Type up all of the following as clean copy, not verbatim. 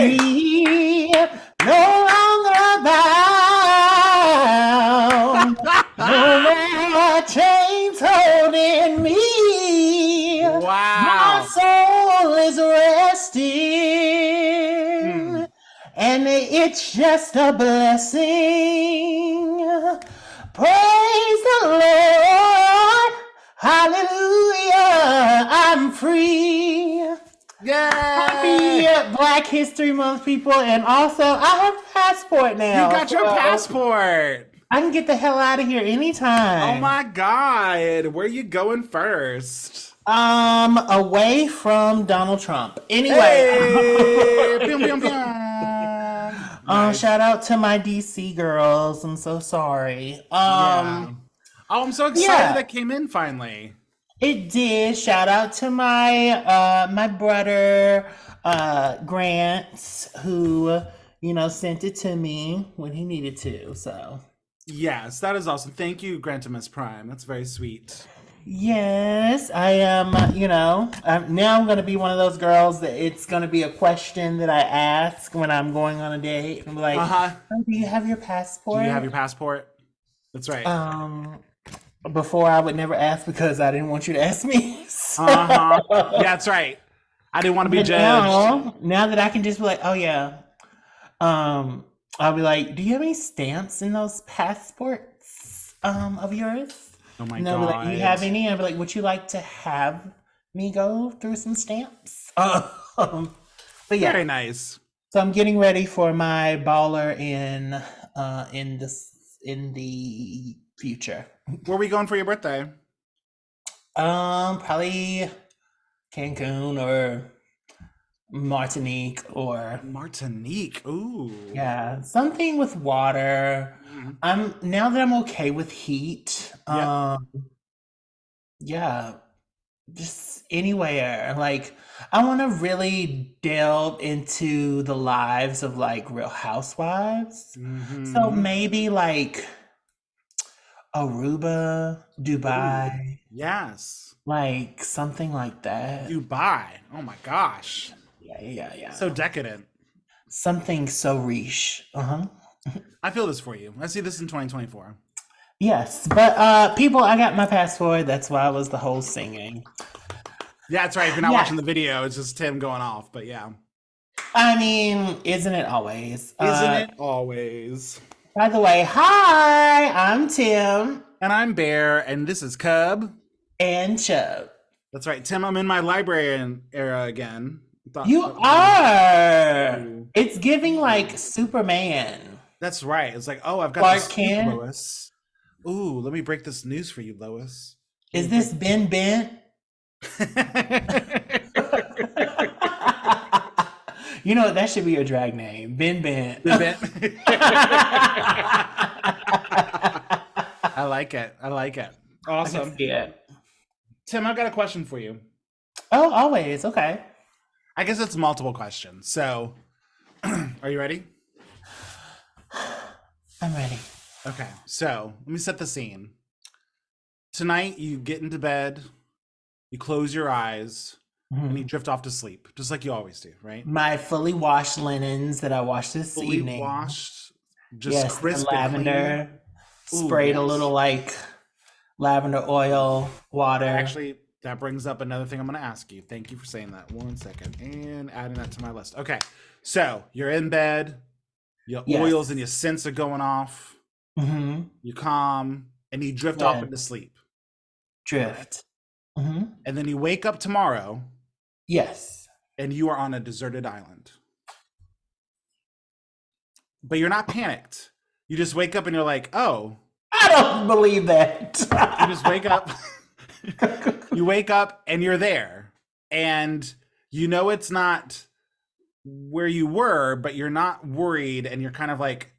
free, no longer bound. No more chains holding me. My Wow. soul is resting, and it's just a blessing. Praise the Lord. Hallelujah. I'm free. Yay! Happy Black History Month, people. And also, I have a passport now. You got your passport. I can get the hell out of here anytime. Oh my God. Where are you going first? Away from Donald Trump. Anyway. Hey! Pew, pew, pew. Nice. Shout out to my DC girls. I'm so sorry. Yeah. Oh, I'm so excited that came in finally. It did. Shout out to my my brother Grant, who sent it to me when he needed to. So yes, that is awesome. Thank you, Grantimus Prime. That's very sweet. yes, I am. Now I'm gonna be one of those girls that it's gonna be a question that I ask when I'm going on a date. I'm like, oh, do you have your passport? Do you have your passport? That's right. Before I would never ask because I didn't want you to ask me. So. Yeah, that's right. I didn't want to be judged. Now that I can just be like, oh yeah, I'll be like, do you have any stamps in those passports of yours? Oh my God. God. Like, do you have any? I'll be like, would you like to have me go through some stamps? But yeah, very nice. So I'm getting ready for my baller in the future. Where are we going for your birthday? Probably Cancun or Martinique or Martinique. Ooh. Yeah, something with water. Now that I'm okay with heat. Yeah, just anywhere. Like I want to really delve into the lives of like Real Housewives. So maybe like Aruba, Dubai. Ooh, yes. Like something like that. Dubai. Oh my gosh. Yeah. So decadent. Something so riche. I feel this for you. I see this in 2024. Yes, but people, I got my passport. That's why I was the whole singing. Yeah, that's right. If you're not watching the video, it's just Tim going off. But yeah. I mean, isn't it always? Isn't it always? By the way, hi, I'm Tim. And I'm Bear, and this is Cub. And Chub. That's right. Tim, I'm in my librarian era again. You are! It's giving like Superman. That's right. It's like, oh, I've got Clark this Kent. Lois. Ooh, let me break this news for you, Lois. Is this Ben Bent? You know, that should be your drag name. Ben Bent. Ben Bent. I like it. Awesome. Yeah. Tim, I've got a question for you. Oh, always. Okay. I guess it's multiple questions. So, are you ready? I'm ready. Okay. So, let me set the scene. Tonight, you get into bed, you close your eyes, and you drift off to sleep, just like you always do, right? My fully washed linens that I washed this evening. Fully washed, just crisp lavender. Ooh, sprayed a little like lavender oil, water. Actually, that brings up another thing I'm going to ask you. Thank you for saying that. 1 second. And adding that to my list. Okay. So you're in bed. Your oils and your scents are going off. You calm. And you drift off into sleep. Drift. And then you wake up tomorrow. Yes. And you are on a deserted island. But you're not panicked. You just wake up and you're like, oh. I don't believe that. You just wake up. You wake up and you're there. And you know it's not where you were, but you're not worried. And you're kind of like,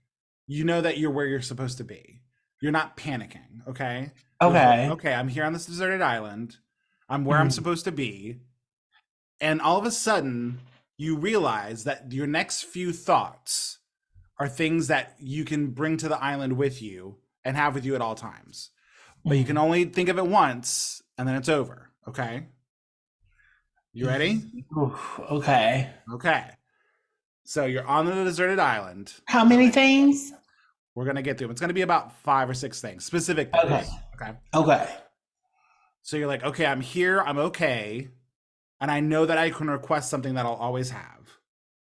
you know that you're where you're supposed to be. You're not panicking, okay? Okay. Like, okay, I'm here on this deserted island. I'm where I'm supposed to be. And all of a sudden, you realize that your next few thoughts are things that you can bring to the island with you and have with you at all times. But you can only think of it once, and then it's over, okay? You ready? Oof, okay. Okay. So you're on the deserted island. How You're many like, things? we're gonna get through them. It's gonna be about 5 or 6 things, specific Okay. things. Okay. Okay. So you're like, okay, I'm here, I'm okay, and I know that I can request something that I'll always have.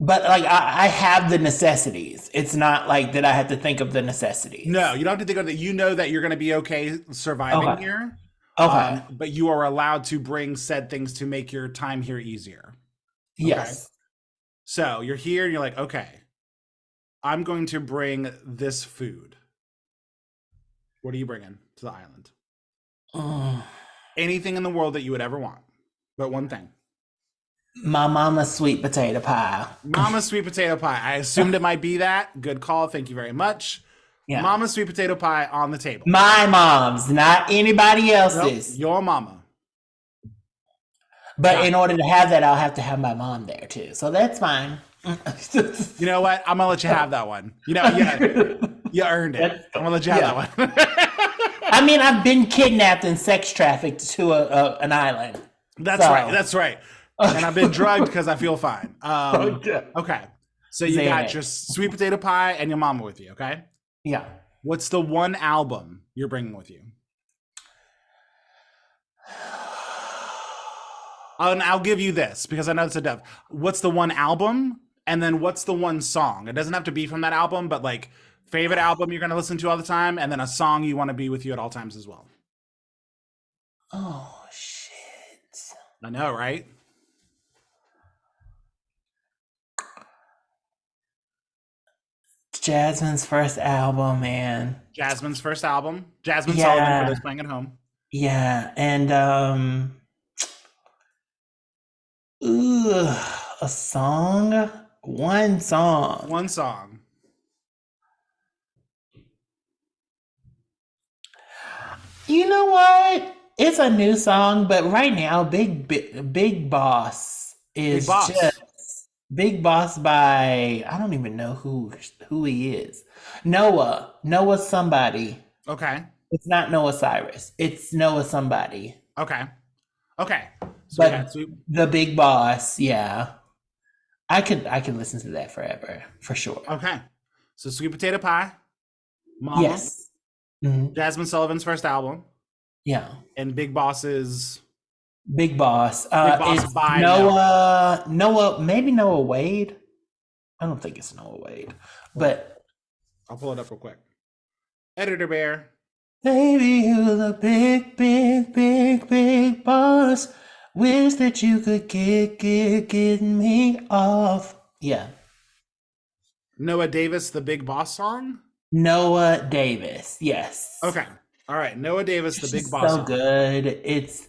But like I have the necessities. It's not like that I have to think of the No, necessities. you don't have to think of that. You know that you're gonna be okay surviving Okay. here. Okay. But you are allowed to bring said things to make your time here easier. Okay. Yes. So you're here and you're like, okay, I'm going to bring this food. What are you bringing to the island? Mm. Anything in the world that you would ever want, but one thing. My mama's sweet potato pie. Mama's sweet potato pie. I assumed it might be that. Good call. Thank you very much. Yeah. Mama's sweet potato pie on the table. My mom's, not anybody Nope, else's. your mama. But Got in it. order to have that, I'll have to have my mom there too. So that's fine. You know what? I'm gonna let you have that one. You know, yeah, you earned it. I'm gonna let you have that one. I mean, I've been kidnapped and sex trafficked to an island. That's So. right. That's right. And I've been drugged because I feel fine. Okay. Okay. So you got Xanax. your sweet potato pie and your mama with you. Okay. Yeah. What's the one album you're bringing with you? And I'll give you this because I know it's a dove. What's the one album? And then what's the one song? It doesn't have to be from that album, but like favorite album you're going to listen to all the time, and then a song you want to be with you at all times as well. Oh shit. I know, right? Jasmine's first album, man. Jasmine's first album. Jasmine Sullivan for Yeah. those playing at home. Yeah. And a song? One song. One song. You know what? It's a new song, but right now, Big Boss Big is Boss. just Big Boss by I don't even know who he is. Noah somebody. Okay. It's not Noah Cyrus. It's Noah somebody. Okay. Okay. So we had But sweet. the Big Boss, yeah. I could listen to that forever, for sure. Okay. So sweet potato pie, Mama, Yes. Mhm. Jasmine Sullivan's first album, Yeah. and Big Boss's Big Boss. Big Boss It's by Noah, maybe Noah Wade. I don't think it's Noah Wade. But I'll pull it up real quick. Editor Bear. baby, you're the big boss. Wish that you could get me off. Yeah. Noah Davis, the Big Boss song. Noah Davis. Yes. Okay. All right. Noah Davis, the It's Big just Boss so song. good. It's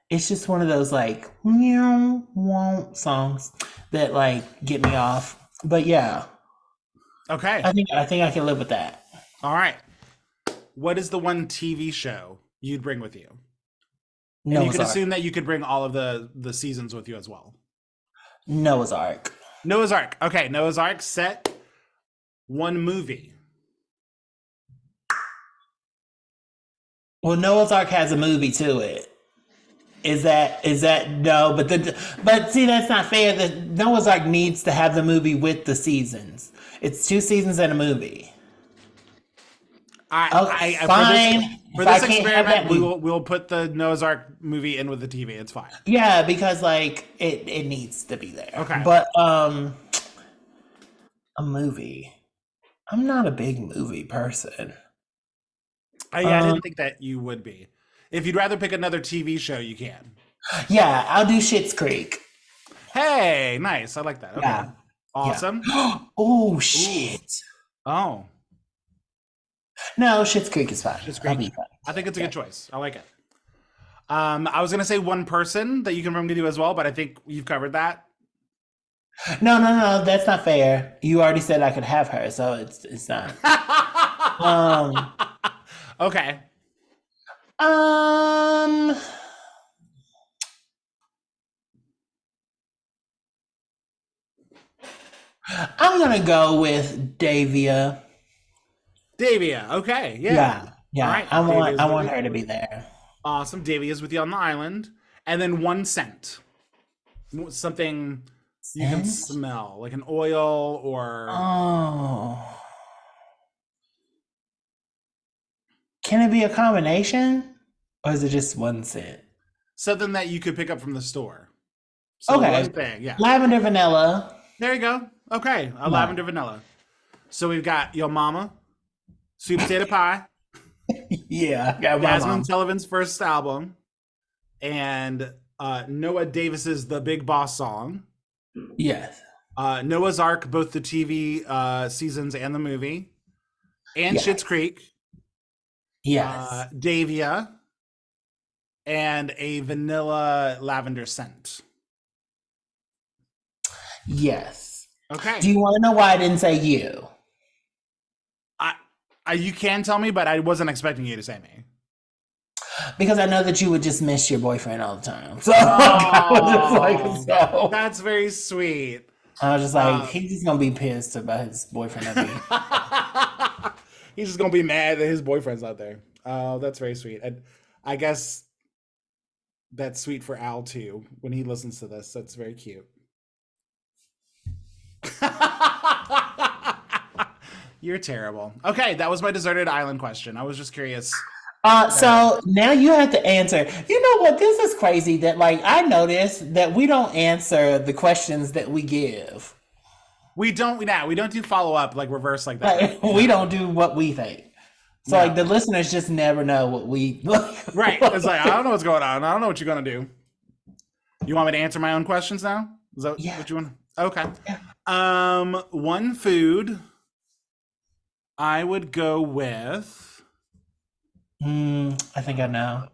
just one of those like meow womp songs that like get me off. But yeah, Okay. I think I can live with that. All right. What is the one TV show you'd bring with you? And you Noah's could Ark. assume that you could bring all of the seasons with you as well. Noah's Ark. Noah's Ark. Okay. Noah's Ark set. One movie. Well, Noah's Ark has a movie to it. Is that no? But see, that's not fair. The Noah's Ark needs to have the movie with the seasons. It's 2 seasons and a movie. Okay, fine. For If I this can't have that experiment, movie. we'll put the Noah's Ark movie in with the TV. It's fine. Yeah, because like it needs to be there. Okay. But a movie. I'm not a big movie person. I didn't think that you would be. If you'd rather pick another TV show, you can. Yeah, I'll do Schitt's Creek. Hey, nice. I like that. Okay. Yeah. Awesome. Oh shit. Oh, No, Schitt's Creek is fine. Schitt's I'll Creek. be fine. I think it's a good choice. I like it. I was gonna say one person that you can bring with you as well, but I think you've covered that. No, that's not fair. You already said I could have her, so it's not. Um, Okay. um, I'm gonna go with Davia. Davia. Okay. Yeah. Yeah. All right. I Davia's with want you. her to be there. Awesome. Davy is with you on the island. And then 1 cent. Something you can Scent? smell, like an oil or Oh. Can it be a combination? Or is it just one scent? something that you could pick up from the store. So Okay. one thing, yeah. Lavender vanilla. There you go. Okay, a Come lavender vanilla. So we've got Yo Mama, Sweet Potato Pie, Yeah, I got my Jasmine mom. Sullivan's first album, and Noah Davis's The Big Boss song. Yes. Noah's Ark, both the TV seasons and the movie, and Schitt's Yes. Creek, Yes. Davia, and a vanilla lavender scent. Yes. Okay. Do you want to know why I didn't say you? I, you can tell me, but I wasn't expecting you to say me. Because I know that you would just miss your boyfriend all the time. So I was just like, Oh, so that's very sweet. I was just like, he's just gonna be pissed about his boyfriend not being. He's just gonna be mad that his boyfriend's out there. Oh, that's very sweet. And I guess that's sweet for Al too when he listens to this. That's very cute. You're terrible. Okay, that was my deserted island question. I was just curious. So now you have to answer. You know what? This is crazy that like I noticed that we don't answer the questions that we give. We don't. Yeah, we don't do follow up like reverse like that. Like we don't do what we think. So like the No. listeners just never know what we Right. It's like I don't know what's going on. I don't know what you're gonna do. You want me to answer my own questions now? Is that Yeah. what you want? Okay. Yeah. One food I would go with. I think I know.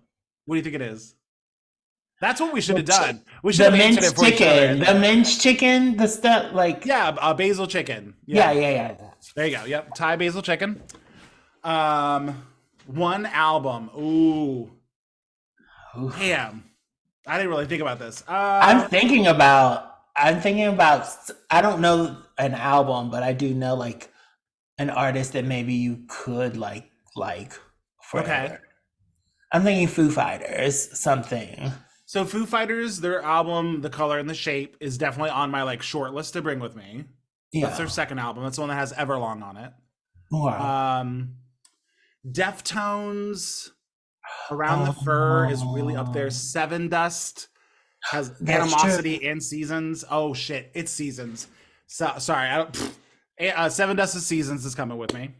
What do you think it is? That's what we should The, have chi- done. We should the have answered it minced for each other. chicken. The minced chicken. The stuff like Yeah, basil chicken. yeah, Yeah. yeah, yeah. There you go. Yep. Thai basil chicken. One album. Ooh. Oof. Damn. I didn't really think about this. I'm thinking about. I'm thinking about. I don't know an album, but I do know like an artist that maybe you could like Okay. forever. I'm thinking Foo Fighters. Something. So Foo Fighters, their album, The Color and the Shape, is definitely on my like short list to bring with me. That's their Yeah. second album. That's the one that has Everlong on it. Wow. Deftones, Around the Fur is really up there. Oh, Seven Dust has that's true. Animosity and Seasons. Oh shit, it's Seasons. So sorry, I don't. Seven Dust is Seasons is coming with me.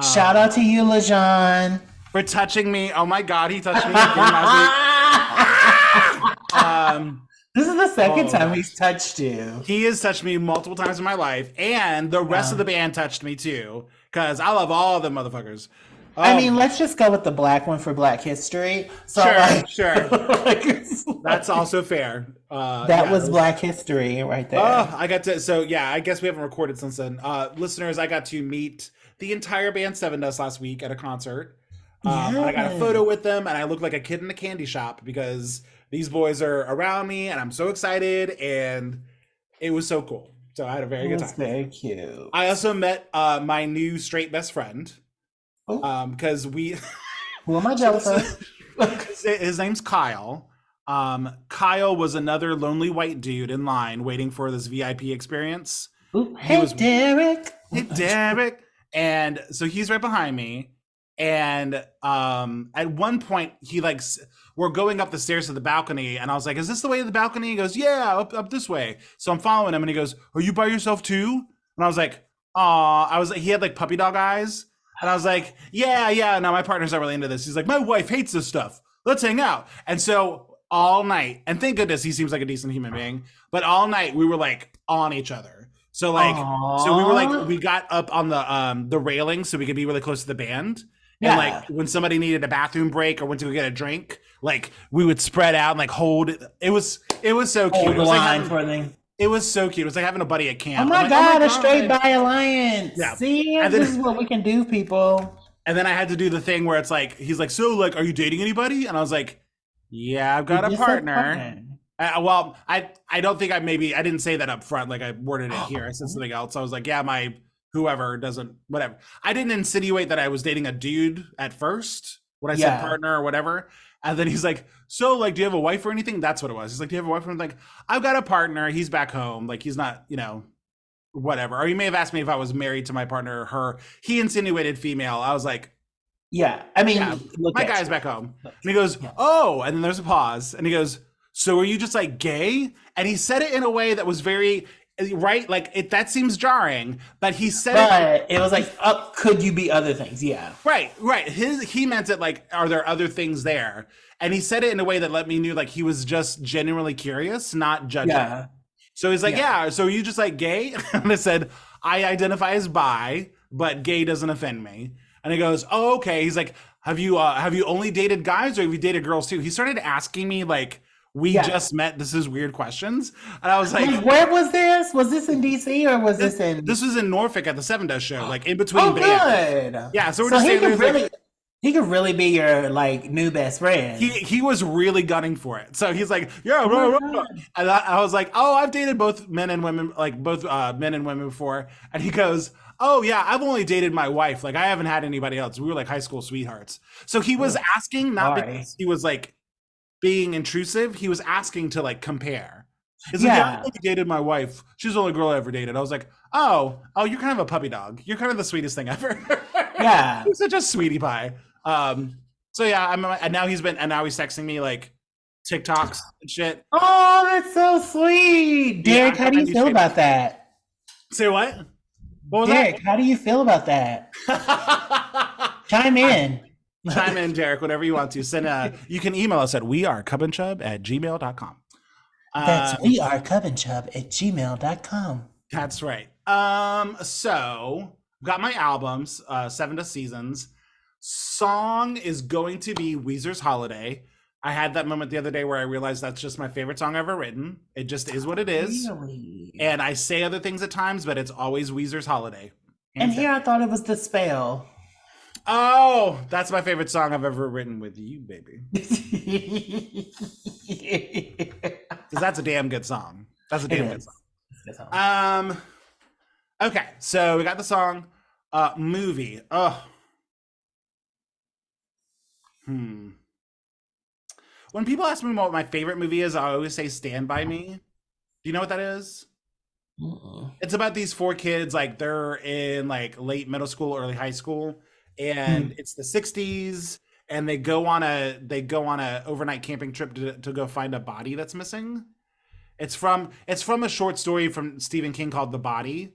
Shout out to you, LeJean. For touching me. Oh my god, he touched me again last week. This is the second Oh, time he's touched you. he has touched me multiple times in my life, and the rest of the band touched me too, because I love all the motherfuckers. I Oh, mean, let's just go with the black one for Black History. So, sure, like, sure. like, it's That's like- also fair. that Yeah, was Black History right there. oh, I got to. So yeah, I guess we haven't recorded since then. Listeners, I got to meet the entire band Seven Dust last week at a concert. I got a Yes. photo with them, and I look like a kid in a candy shop because these boys are around me, and I'm so excited, and it was so cool. So I had a very It good was time. very cute. I also met my new straight best friend Oh, because we who am I so jealous of? his name's Kyle. Kyle was another lonely white dude in line waiting for this VIP experience. Ooh, He hey, was Derek. Hey, Derek. And so he's right behind me. And at one point, we're going up the stairs to the balcony. And I was like, is this the way to the balcony? He goes, yeah, up this way. So I'm following him. And he goes, are you by yourself too? And I was like, aw. He had like puppy dog eyes. And I was like, yeah. No, my partner's not really into this. He's like, my wife hates this stuff. Let's hang out. And so all night, and thank goodness he seems like a decent human being, but all night we were like on each other. So we got up on the railing so we could be really close to the band. And like when somebody needed a bathroom break or went to go get a drink, like we would spread out and like hold it. It was so cute. Hold It the was line like for them. it was so cute. It was like having a buddy at Oh camp. my I'm like, God, oh a my straight God. by alliance. Yeah. See, And this is then what we can do, people. and then I had to do the thing where it's like he's like, so like, are you dating anybody? And I was like, yeah, I've got You a just said partner. Well, I don't think I didn't say that up front. Like I worded it here. I said something else. I was like, yeah, my whoever doesn't whatever. I didn't insinuate that I was dating a dude at first when I said Yeah. partner or whatever. And then he's like, so like, do you have a wife or anything? That's what it was. He's like, do you have a wife? And I'm like, I've got a partner. He's back home. Like, he's not, whatever. Or he may have asked me if I was married to my partner or her. He insinuated female. I was like, Yeah. I yeah, mean, look my at guy's you. back home. And he goes, Yeah. oh, and then there's a pause. And he goes, so are you just like gay? And he said it in a way that was very, right? Like, that seems jarring, but he said it, But it was like, could you be other things? Yeah. right. He meant it like, are there other things there? And he said it in a way that let me knew like he was just genuinely curious, not judging. Yeah. So he's like, Yeah. yeah, so are you just like gay? And I said, I identify as bi, but gay doesn't offend me. And he goes, oh, okay. He's like, have you only dated guys or have you dated girls too? He started asking me like, we Yeah. just met. This is weird questions. And I was like, Like, where was this? Was this in DC or was this, this in? this was in Norfolk at the Seven Does show, like in between Oh, bands. good. Yeah, so we're So just standing there. Like, he could really be your like new best friend. he was really gunning for it. So he's like, yeah, Oh my blah, blah. god. And I was like, oh, I've dated both men and women, like both men and women before. And he goes, oh yeah, I've only dated my wife. Like I haven't had anybody else. We were like high school sweethearts. So he was Oh, asking not sorry. because he was like being intrusive. He was asking to like compare. He's like, yeah, I Yeah. only dated my wife. She's the only girl I ever dated. I was like, oh, you're kind of a puppy dog. You're kind of the sweetest thing ever. Yeah. You're such a sweetie pie. So yeah, and now he's texting me like TikToks and shit. Oh, that's so sweet. Yeah, Derek, how do you feel about that? Say what? What was Derek, how do you feel about that? Chime in. Chime in, Derek, whatever you want to. You can email us at wearecubandchub@gmail.com. That's wearecubandchub@gmail.com. That's right. So got my albums, Seven to Seasons. Song is going to be Weezer's Holiday. I had that moment the other day where I realized that's just my favorite song I've ever written. It just is what it is. Really? And I say other things at times, but it's always Weezer's Holiday. And here I thought it was The Spell. Oh, that's my favorite song I've ever written with you, baby. Because that's a damn good song. That's a damn good song. It's a good song. Okay, so we got the song. Movie. When people ask me what my favorite movie is, I always say Stand By Me. Do you know what that is? It's about these four kids, like they're in like late middle school, early high school, and it's the 60s, and they go on a overnight camping trip to go find a body that's missing. It's from a short story from Stephen King called The Body.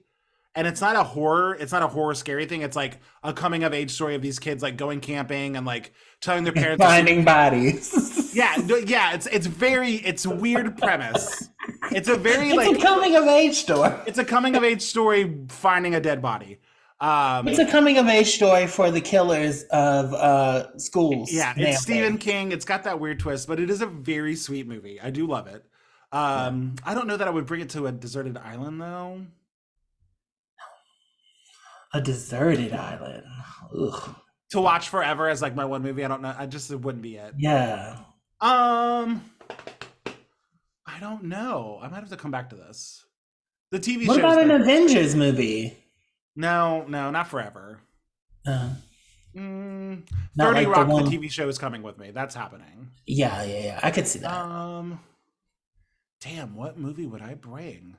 And it's not a horror scary thing. It's like a coming of age story of these kids like going camping and like telling their parents Finding bodies. yeah, it's a weird premise. It's a very It's a coming of age story. it's a coming of age story finding a dead body. It's a coming of age story for the killers of schools. Yeah, it's Stephen King. It's got that weird twist, but it is a very sweet movie. I do love it. I don't know that I would bring it to a deserted island though. A deserted island. Ugh. To watch forever as like my one movie. I don't know. It wouldn't be it. Yeah. I don't know. I might have to come back to this. The TV What shows. about an Avengers movie? No, not forever. Not 30 like Rock, the one. the TV show, is coming with me. That's happening. Yeah. I could see that. Damn, what movie would I bring?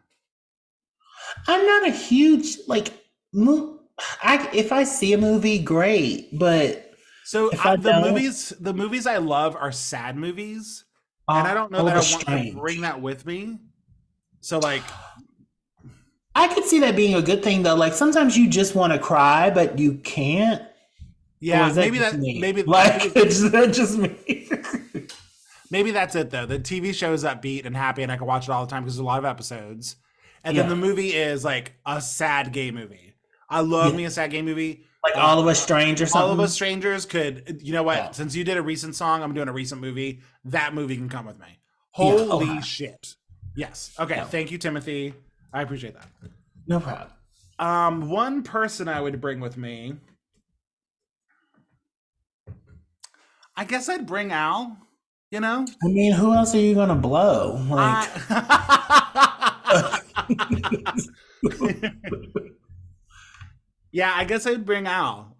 I'm not a huge like. If I see a movie, great. But So if I the don't, movies I love are sad movies, and I don't know that I want to bring that with me. So like, I could see that being a good thing though. Like sometimes you just want to cry, but you can't. yeah, maybe Is that just me? maybe that's it though. The TV show is upbeat and happy, and I can watch it all the time because there's a lot of episodes. And then the movie is like a sad gay movie. I love me a sad gay movie. Like All of Us Strange or something. All of Us Strangers could, you know what? Yeah. Since you did a recent song, I'm doing a recent movie. That movie can come with me. Holy shit. Yes. Okay. Thank you, Timothy. I appreciate that. No problem. One person I would bring with me. I guess I'd bring Al. You know? I mean, who else are you gonna blow? Like, yeah, I guess I'd bring Al.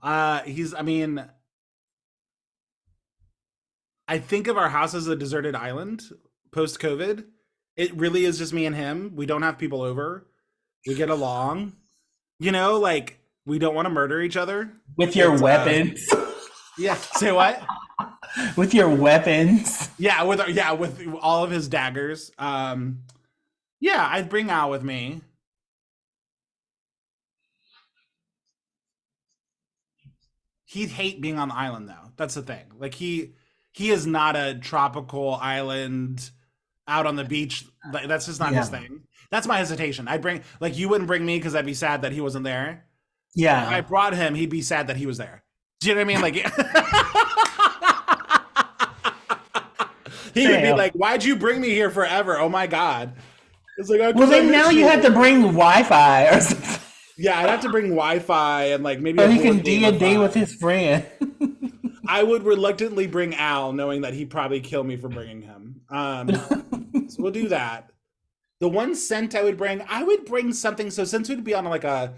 I think of our house as a deserted island post COVID. It really is just me and him. We don't have people over. We get along. You know, like we don't want to murder each other. With your It's weapons. yeah. Say what? With your weapons. Yeah, with all of his daggers. Yeah, I'd bring Al with me. He'd hate being on the island though. That's the thing. Like he is not a tropical island out on the beach. Like, that's just not his Yeah. thing. That's my hesitation. I'd bring like you wouldn't bring me because I'd be sad that he wasn't there. If I Yeah. brought him, he'd be sad that he was there. Do you know what I mean? Like he would be Damn. like, "Why'd you bring me here forever? Oh my god!" It's like, "Oh, Well, because I then now miss you have to you." bring Wi-Fi or something, Yeah, I'd have to bring Wi-Fi and like maybe so a he board can game or D&D with five. his friend. I would reluctantly bring Al, knowing that he'd probably kill me for bringing him. So we'll do that. The one scent I would bring something. So since we'd be on like I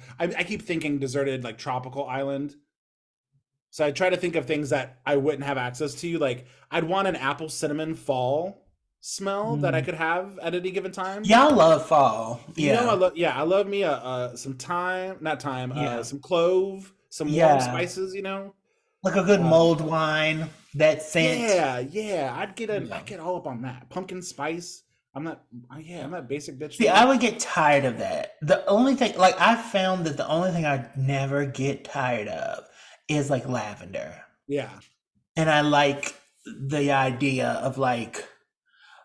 keep thinking deserted, like tropical island. So I try to think of things that I wouldn't have access to. Like I'd want an apple cinnamon fall smell that I Mm. could have at any given time. Y'all love fall. You know, Yeah. I love me some thyme, not thyme, Yeah. some clove, some warm Yeah. spices. You know, Like a good um, mulled wine, that scent. yeah. I'd Yeah. get all up on that pumpkin spice. I'm not, I'm that basic bitch See, though. I would get tired of that. The only thing, like, I found that the only thing I never get tired of is like lavender. Yeah, And I like the idea of like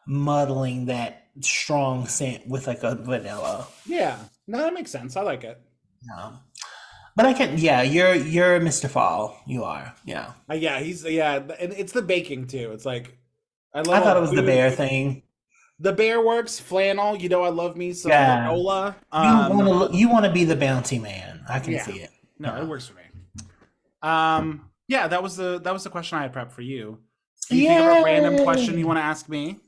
muddling that strong scent with like a vanilla. yeah. No, that makes sense. I like it. Um, but I can, yeah, you're Mr. Fall. You are, yeah. Yeah, and it's the baking too. It's like I love I all thought it the was the food. bear thing. The bear works, flannel. You know, I love me some Yeah, granola. you want to be the bounty man. I can Yeah, see it. no, it Yeah. works for me. Yeah, that was the question I had prepped for you. Can you think of a random question you Yay! want to ask me?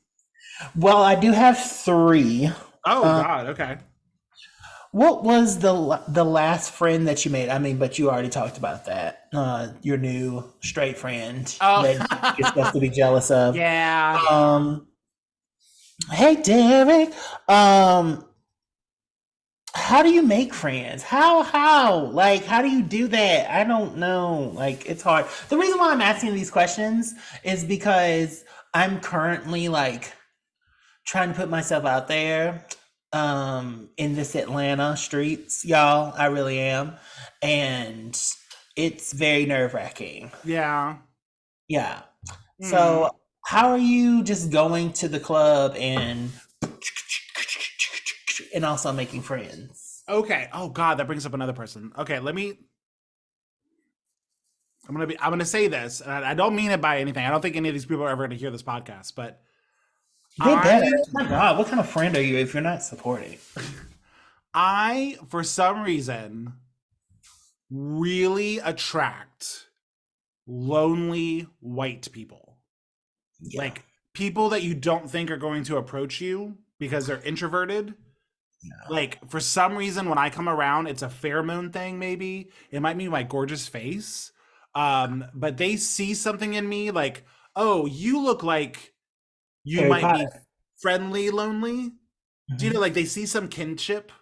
Well, I do have three. Oh Um, God, okay. what was the last friend that you made? I mean, but you already talked about that. Your new straight friend Oh, that you're supposed to be jealous of. yeah. Um, hey Derek. Um, how do you make friends? How do you do that? I don't know. Like it's hard. The reason why I'm asking these questions is because I'm currently like trying to put myself out there in this Atlanta streets, y'all. I really am. And it's very nerve-wracking. Yeah. Yeah. Hmm. So, how are you just going to the club and also making friends? Okay. Oh God, that brings up another person. Okay, I'm gonna say this, and I don't mean it by anything. I don't think any of these people are ever gonna hear this podcast, but They better. I Oh my God, what kind of friend are you if you're not supporting? I for some reason really attract lonely white people. Yeah. Like people that you don't think are going to approach you because they're introverted. Yeah. Like for some reason when I come around, it's a pheromone thing maybe. It might be my gorgeous face. But they see something in me like, "Oh, you look like you Harry might be Potter. friendly lonely." Do you know Mhm. like they see some kinship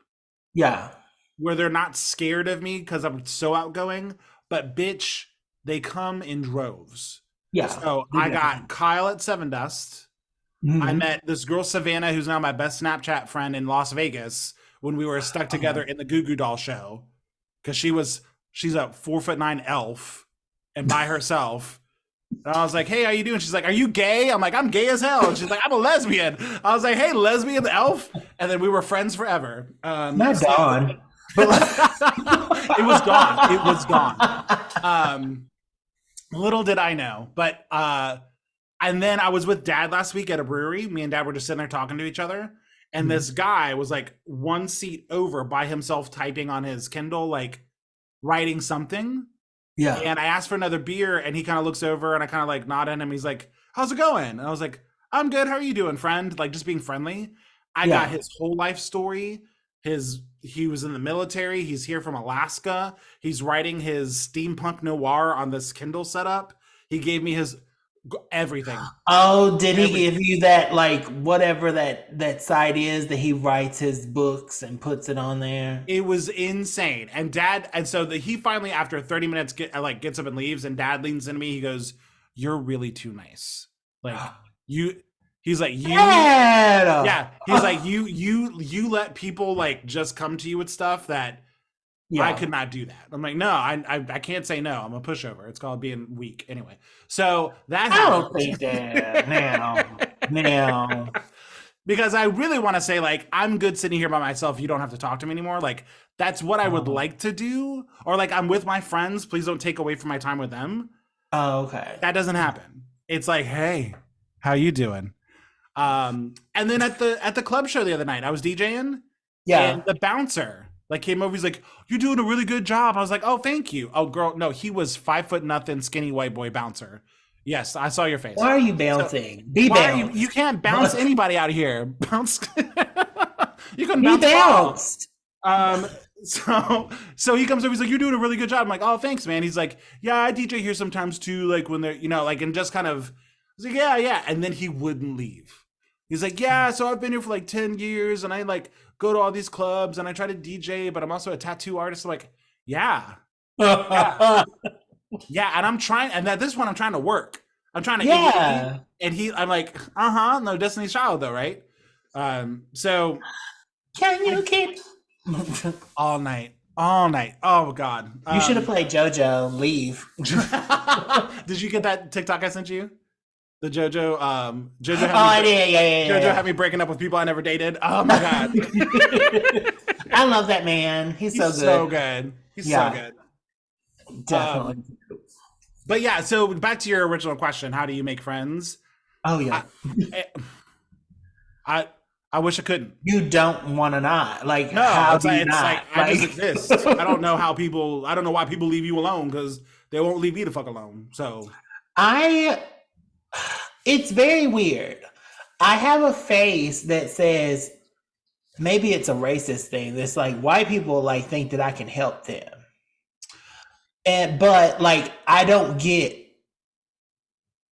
Yeah. where they're not scared of me because I'm so outgoing, but bitch, they come in droves. Yeah. So They I definitely. got Kyle at Seven Dust. I Hmm. met this girl Savannah, who's now my best Snapchat friend in Las Vegas when we were stuck together Uh-huh. in the Goo Goo Doll show because she's a 4'9" elf and by herself. And I was like, "Hey, how you doing?" She's like, "Are you gay?" I'm like, "I'm gay as hell." And she's like, "I'm a lesbian." I was like, "Hey, lesbian elf," and then we were friends forever. Not So Dawn, but like, it was gone. It was gone. Um, little did I know, but and then I was with Dad last week at a brewery. Me and Dad were just sitting there talking to each other, and this guy was like one seat over by himself, typing on his Kindle, like writing something. yeah, And I asked for another beer, and he kind of looks over, and I kind of like nod at him. He's like, "How's it going?" And I was like, "I'm good. How are you doing, friend?" Like just being friendly. I got yeah. his whole life story. He was in the military. He's here from Alaska. He's writing his steampunk noir on this Kindle setup. He gave me his Everything. Oh, did he Everything. give you that like whatever that site is that he writes his books and puts it on there? It was insane. And dad, and so he finally, after 30 minutes, gets up and leaves. And dad leans into me. He goes, "You're really too nice. Like you." He's like, "You." Dad! Yeah. He's like, "You let people like just come to you with stuff that I Yeah. could not do that." I'm like, "No, I can't say no. I'm a pushover. It's called being weak." Anyway, so that I don't happened. think that now. Because I really want to say, like, I'm good sitting here by myself. You don't have to talk to me anymore. Like, that's what I would Oh, like to do. Or like, I'm with my friends. Please don't take away from my time with them. oh, okay. That doesn't happen. It's like, hey, how you doing? And then at the club show the other night, I was DJing, and Yeah. the bouncer like came over. He's like, "You're doing a really good job." I was like, "Oh, thank you." Oh, girl, no, he was 5 foot nothing, skinny white boy bouncer. Yes, I saw your face. Why are you So bouncing? Be why are you? You bounced. can't bounce anybody out of here. Bounce. You couldn't Be bounce Paul. bounced. Um, so he comes over, he's like, "You're doing a really good job." I'm like, "Oh, thanks, man." He's like, "Yeah, I DJ here sometimes too, like when they're, like," and just kind of, I was like, "Yeah, yeah." And then he wouldn't leave. He's like, "Yeah, so I've been here for like 10 years and I like go to all these clubs and I try to DJ, but I'm also a tattoo artist." I'm like, "Yeah, yeah, yeah." And I'm trying, and at this point, I'm trying to work. I'm trying to leave. Yeah. And I'm like, "Uh-huh, no Destiny's Child though, right?" So Can I you keep all night, all night. Oh God. You should have played JoJo Leave. Did you get that TikTok I sent you? The JoJo, Oh, I did. Yeah, yeah, JoJo yeah, had me breaking up with people I never dated. Oh my God. yeah. I love that man. He's so He's so good. good. He's so Yeah, good. Um, definitely. but yeah, so back to your original question, how do you make friends? Oh yeah. I, I, I wish I couldn't. You don't want to not. Like, No, how do you it's like not? I just Like, exist. I don't know I don't know why people leave you alone because they won't leave me the fuck alone. So I, it's very weird. I have a face that says, maybe it's a racist thing. That's like white people like think that I can help them. But like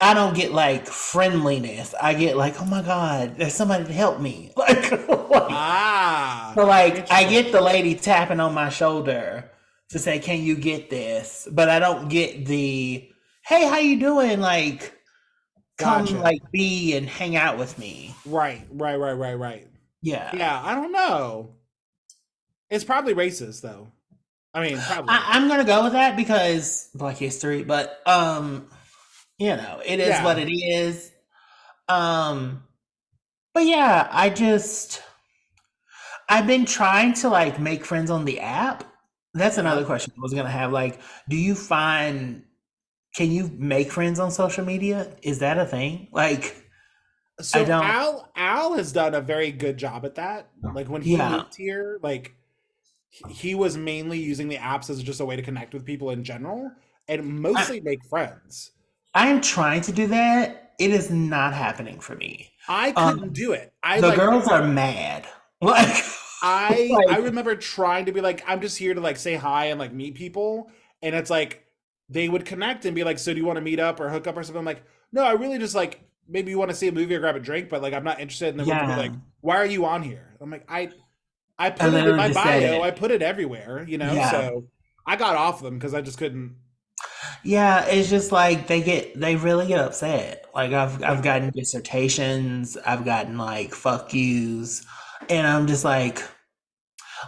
I don't get like friendliness. I get like, oh my God, there's somebody to help me. Like, ah, so like I interesting. get the lady tapping on my shoulder to say, can you get this? But I don't get the, hey, how you doing? Like, come Gotcha. like be and hang out with me. Right, right, right, right, right. Yeah. Yeah, I don't know. It's probably racist though. I mean, probably. I'm gonna go with that because Black History, but it is what Yeah. it is. Um, but yeah, I've been trying to like make friends on the app. That's Uh-huh. another question I was gonna have. Like, do you find can you make friends on social media? Is that a thing? Like, I So don't. Al has done a very good job at that. Like when he Yeah, moved here, like he was mainly using the apps as just a way to connect with people in general and I mostly make friends. I am trying to do that. It is not happening for me. I couldn't Um, do it. I the like girls are mad. Like, I like remember trying to be like, I'm just here to like say hi and like meet people. And it's like they would connect and be like, "So do you want to meet up or hook up or something?" I'm like, "No, I really just like maybe you want to see a movie or grab a drink, but like I'm not interested." And then would be like, yeah. "Why are you on here?" I'm like, I I put it in literally my just said bio, I it. put it everywhere, Yeah. So I got off them because I just couldn't. Yeah, it's just like they really get upset. Like I've Yeah. gotten dissertations, I've gotten like fuck yous, and I'm just like,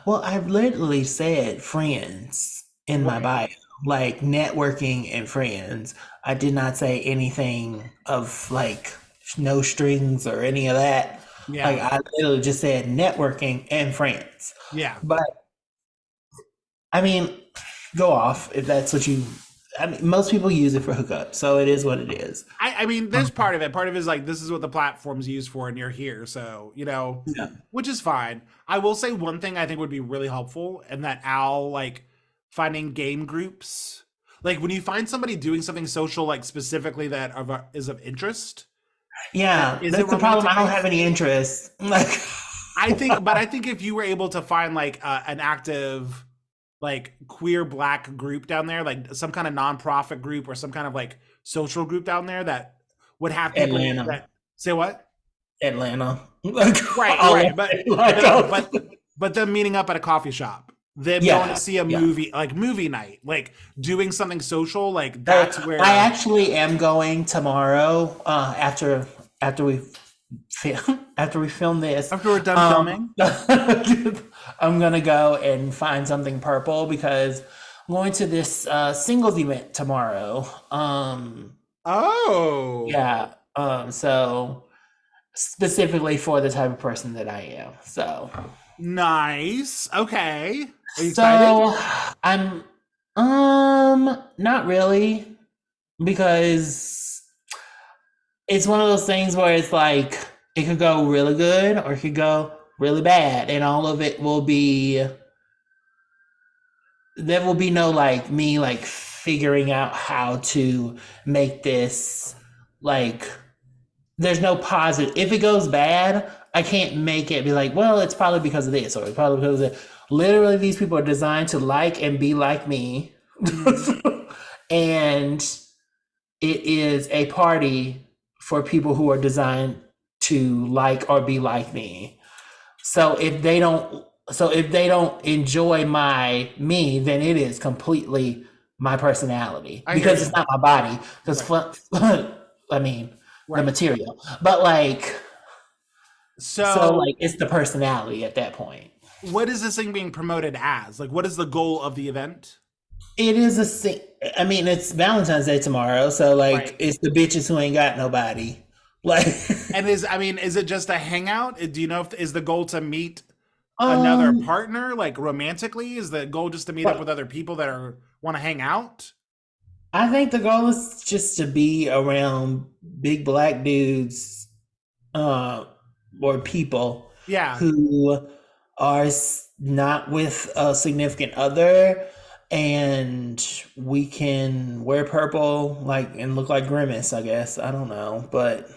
well, I've literally said friends in my Right. bio, like networking and friends. I did not say anything of like no strings or any of that. Like Yeah. I literally just said networking and friends. Yeah. But I mean, go off if that's what you. I mean, most people use it for hookup, so it is what it is. I mean, there's part of it. Part of it is like this is what the platform's used for, and you're here, so Yeah. which is fine. I will say one thing I think would be really helpful, and that Al like finding game groups, like when you find somebody doing something social, like specifically is of interest, that Yeah, isn't that's the problem. romantic I don't have based. any interest. Like, I think if you were able to find like an active like queer black group down there, like some kind of nonprofit group or some kind of like social group down there that would have people Atlanta. that say what? Atlanta. Like Right, all of right. But it. Like, but but but them meeting up at a coffee shop, them going to yeah, see a yeah. movie, like movie night, like doing something social, like that's I where actually am going tomorrow. After we after we film this, after we're done um, filming. I'm gonna go and find something purple because I'm going to this singles event tomorrow. Oh, Yeah. So specifically for the type of person that I am. nice. Okay. Are you excited? So I'm not really because it's one of those things where it's like it could go really good or it could go really bad and all of it will be there will be no like me like figuring out how to make this like there's no positive. If it goes bad, I can't make it be like, well, it's probably because of this or it's probably because of that. Literally, these people are designed to like and be like me. Hmm. And it is a party for people who are designed to like or be like me. So if they don't enjoy my me, then it is completely my personality I hear because it's you. not my body. Because Right, I mean the right. material, but like so So, like it's the personality at that point. what is this thing being promoted as? Like, what is the goal of the event? It is I mean, it's Valentine's Day tomorrow, so like Right. it's the bitches who ain't got nobody. Like, And I mean, is it just a hangout? Do you know if is the goal to meet another um, partner, like romantically? Is the goal just to meet up with but other people that are want to hang out? I think the goal is just to be around big black dudes, uh, or people Yeah, who are not with a significant other, and we can wear purple, like, and look like Grimace. I guess I don't know, but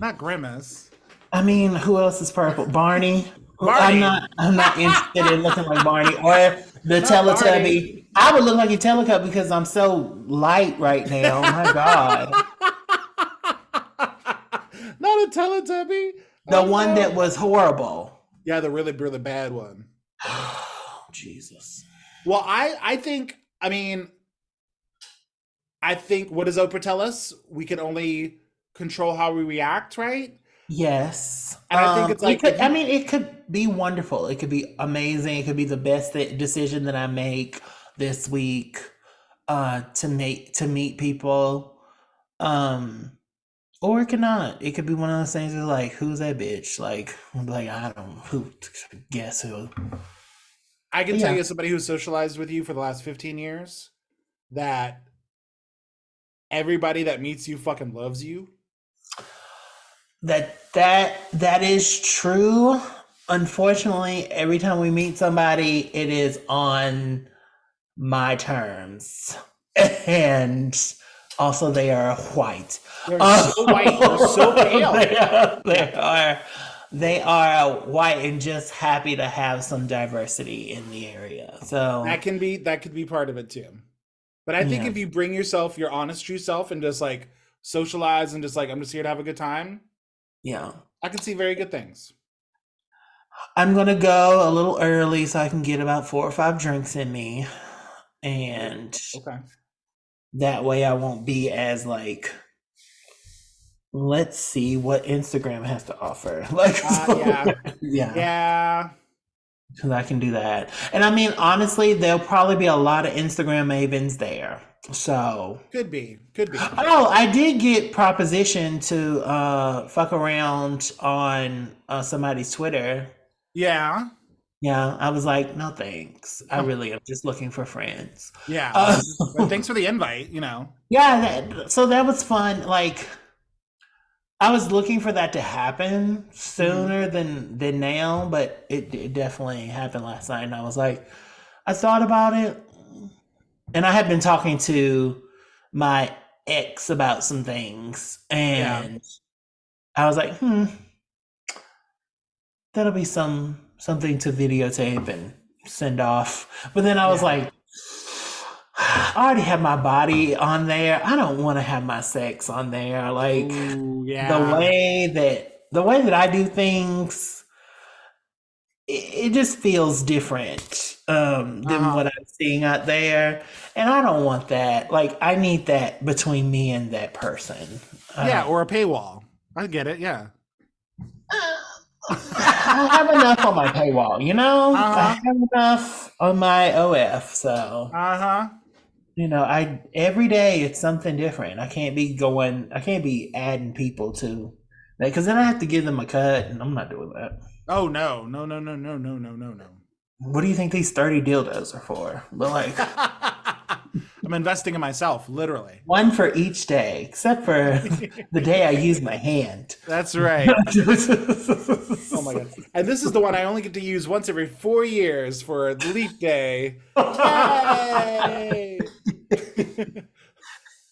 not grimace. I mean, who else is purple? Barney. I'm Barney. not. I'm not interested in looking like Barney or the Not Barney. Teletubby. I would look like a Teletubby because I'm so light right now. My God, Not a Teletubby. the Oh one that no. was horrible. Yeah, the really really bad one. Jesus. Well, I think I think what does Oprah tell us? We can only control how we react, right? Yes. And I think it's It like could. if I you mean, it could be wonderful. It could be amazing. It could be the best decision that I make this week. To meet people. Um, Or it could not. It could be one of those things that's like, who's that bitch? Like I don't who guess who. I can But tell yeah, you as somebody who's socialized with you for the last 15 years that everybody that meets you fucking loves you. that is true. Unfortunately, every time we meet somebody, it is on my terms, and also they are white. They're so white, they're so pale. They are, Yeah. they are white and just happy to have some diversity in the area. So That could be part of it too. But I think yeah, if you bring yourself, your honest true self and just like socialize and just like I'm just here to have a good time, yeah. I can see very good things. I'm gonna go a little early so I can get about 4 or 5 drinks in me, Ooh, and okay. that way I won't be as like, let's see what Instagram has to offer. Like, Yeah. yeah, Yeah. because I can do that. And I mean, honestly, there'll probably be a lot of Instagram mavens there. So, Could be. Could be. oh, I did get proposition to fuck around on somebody's Twitter. Yeah. Yeah, I was like, no thanks. I Oh, really am just looking for friends. yeah. Uh, But thanks for the invite, you know. yeah, so that was fun. Like, I was looking for that to happen Hmm. sooner than now, but it definitely happened last night. And I was like, I thought about it, and I had been talking to my ex about some things, Yeah. and I was like, that'll be something to videotape and send off. But then I was Yeah. like, I already have my body on there. I don't want to have my sex on there. Like Oh, the yeah. way that the way that I do things, it just feels different than Uh-huh. what I'm seeing out there, and I don't want that. Like I need that between me and that person. I Yeah, don't. or a paywall. I get it, yeah. I have enough on my paywall, you know. I Uh-huh. have enough on my OF, so Uh-huh. I every day it's something different. I can't be going. I can't be adding people to that because then I have to give them a cut, and I'm not doing that. Oh no. No, no, no, no, no, no, no, no. What do you think these 30 dildos are for? But like I'm investing in myself, literally. one for each day, except for the day I use my hand. That's right. Oh my god. And this is the one I only get to use once every 4 years for leap day. Yay!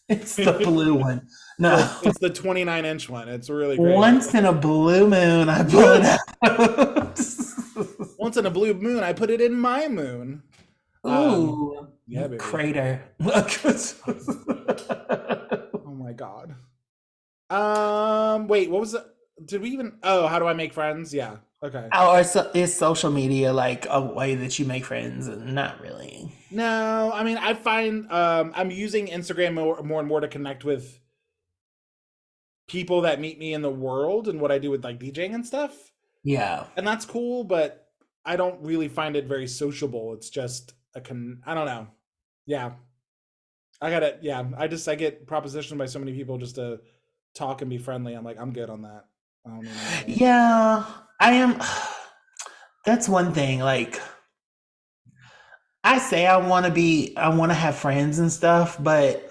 It's the blue one. the No, it's the 29-inch one. It's really great. once in a blue moon, I pull it Woo! out. Once in a blue moon, I put it in my moon. Um, Ooh, yeah, baby. crater. Oh my god. Wait, what was it? Did we even? Oh, how do I make friends? Yeah. Okay. Or is social media like a way that you make friends? Not really. No, I mean, I find I'm using Instagram more and more to connect with people that meet me in the world and what I do with like DJing and stuff. Yeah. And that's cool, but I don't really find it very sociable. It's just I don't know. Yeah. I got it. Yeah, I get propositioned by so many people just to talk and be friendly. I'm like, I'm good on that. I don't need anything. Yeah, I am. That's one thing. Like, I say I want to have friends and stuff, but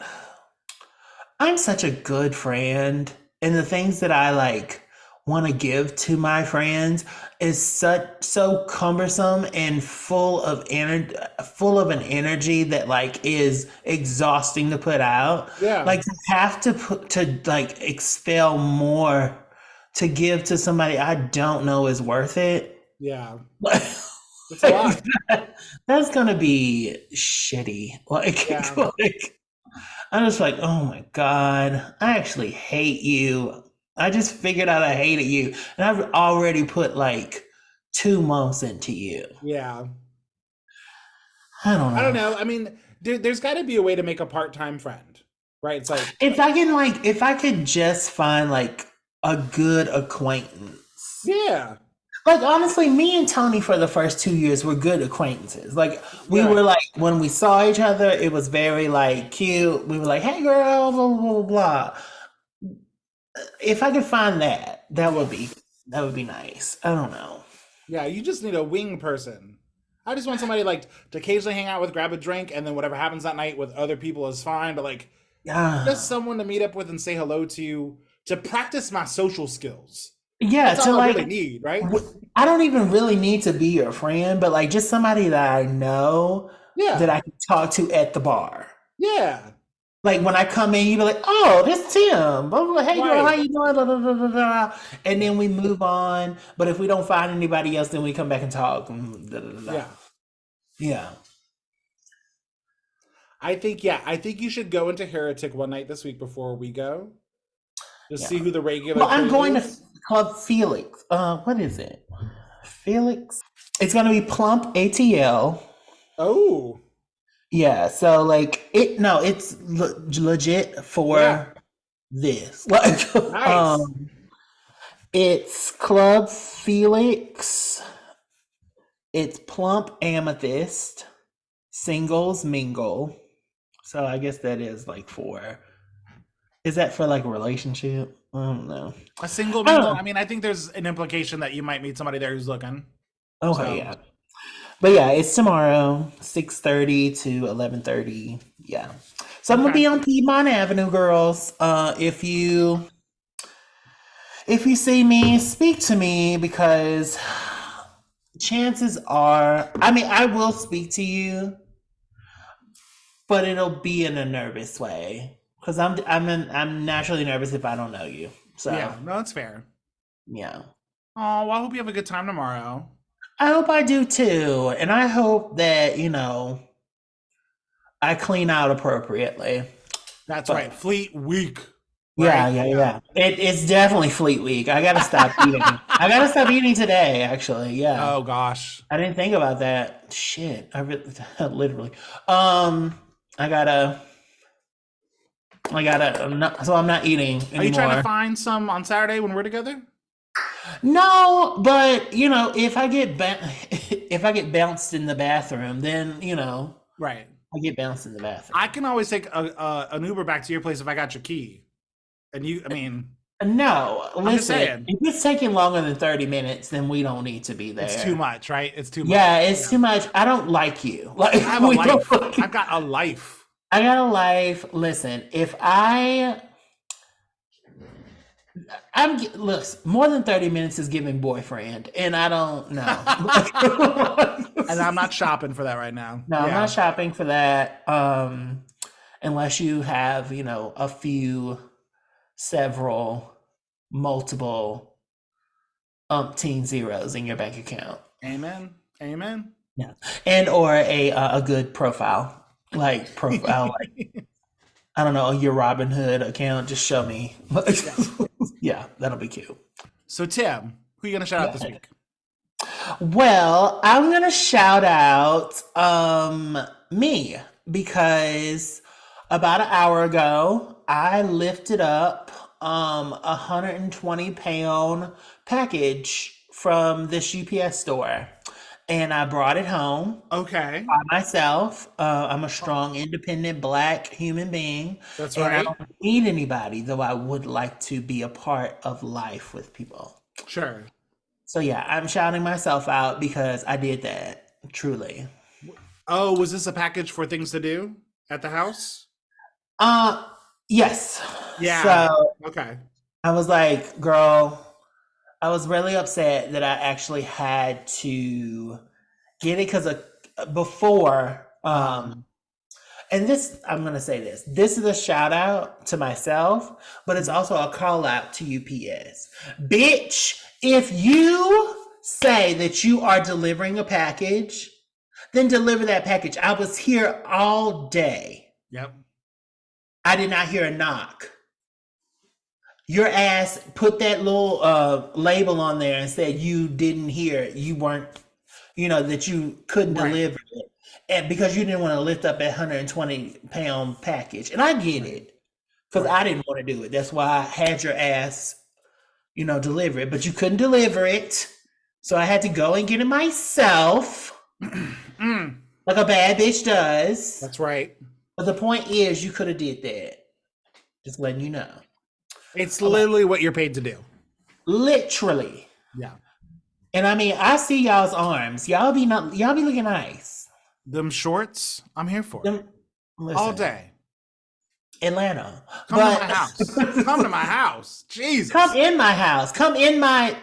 I'm such a good friend. And the things that I like want to give to my friends is so cumbersome and full of an energy that like is exhausting to put out. Yeah. Like to have to put to like expel more to give to somebody I don't know is worth it. Yeah. It's a Like, lot. that's gonna be shitty. Like, Yeah. like I'm just like, oh my God, I actually hate you. I just figured out I hated you. And I've already put like 2 months into you. Yeah. I don't I don't know. know. I mean, there's got to be a way to make a part-time friend, right? It's like, If I could just find like a good acquaintance. yeah, Like honestly, me and Tony for the first 2 years were good acquaintances. Like we were right. like when we saw each other, it was very like cute. We were like, "Hey, girl," blah blah blah blah. If I could find that, that would be nice. I don't know. Yeah, you just need a wing person. I just want somebody like to occasionally hang out with, grab a drink, and then whatever happens that night with other people is fine. But like, just Yeah, someone to meet up with and say hello to practice my social skills. yeah. That's To all I like, really need, right? I don't even really need to be your friend, but like just somebody that I know that Yeah, I can talk to at the bar. yeah, Like when I come in, you be like, "Oh, this Tim. Blah, blah, hey, girl, how right. you doing?" Blah, blah, blah, blah, blah. And then we move on. But if we don't find anybody else, then we come back and talk. Blah, blah, blah. Yeah. Yeah, I think you should go into Heretic one night this week before we go. Just yeah. see who the regular Well, I'm crave going to is. Club Felix. What is it? Felix. It's gonna be Plump ATL. Oh, Yeah. So like it. No, it's legit yeah. for this. Like, Nice. it's Club Felix. It's Plump Amethyst. Singles mingle. So I guess that is like for. Is that for like a relationship? I don't know. A single I don't mingle. know. I mean, I think there's an implication that you might meet somebody there who's looking. Okay, So, yeah. But yeah, it's tomorrow, 6:30 to 11:30. Yeah. So I'm gonna okay. be on Piedmont Avenue, girls. If you see me, speak to me because chances are, I mean, I will speak to you, but it'll be in a nervous way because I'm naturally nervous if I don't know you. So Yeah, no, that's fair. yeah. Oh, well, I hope you have a good time tomorrow. I hope I do too, and I hope that I clean out appropriately. That's right. But Fleet week, yeah, right? yeah, Yeah. yeah. It's definitely Fleet Week. I gotta stop eating. I gotta stop eating today, actually. Yeah. Oh gosh. I didn't think about that. Shit. I really, literally. Um, I gotta, I'm not, so I'm not eating Are you trying to anymore. find some on Saturday when we're together? No, but if I get if I get bounced in the bathroom, then Right. I get bounced in the I bathroom. can always take an Uber back to your place if I got your key. And you, I mean, No, I'm just listen. saying, If it's taking longer than 30 minutes, then we don't need to be it's too there. much, right? It's too much. Yeah, it's Yeah. too much. I don't like you. I Like have a we don't. life. I've got a life. I got a life. Listen, if I'm look, more than 30 minutes is giving boyfriend, and I don't know. And I'm not shopping for that right now. No, I'm Yeah. not shopping for that. Unless you have, a few, several, multiple, umpteen zeros in your bank account. Amen. Amen. Yeah, and or a good profile, like profile, like I don't know, your Robinhood account. Just show me. Yeah. Yeah, that'll be cute. So Tim, who you gonna shout out this Yeah. week? Well, I'm gonna shout out me because about an hour ago I lifted up 120-pound package from this UPS store and I brought it home Okay. by myself. I'm a strong, independent black human being That's and I right. don't need anybody, though I would like to be a part of life with people. Sure. So yeah, I'm shouting myself out because I did that. Truly. Oh, was this a package for things to do at the house? Uh yes. Yeah. So Okay. I was like, girl, I was really upset that I actually had to get it because before Uh-huh. and this I'm gonna say this. This is a shout out to myself, but it's also a call out to UPS. Bitch, if you say that you are delivering a package, then deliver that package. I was here all day. Yep. I did not hear a knock. Your ass put that little label on there and said you didn't hear it. You weren't, that you couldn't Right. deliver it. And because you didn't want to lift up a 120-pound package. And I get Right. it. Because Right. I didn't want to do it. That's why I had your ass, deliver it. But you couldn't deliver it. So I had to go and get it myself, Mm. like a bad bitch does. That's right. But the point is, you could have did that. Just letting you know. It's Okay. literally what you're paid to do. Literally. Yeah. And I mean, I see y'all's arms. Y'all be looking nice. Them shorts, I'm here for Them, all listen, day. Atlanta. Come to my But house. Come to my house. come Jesus. in my house. Come in my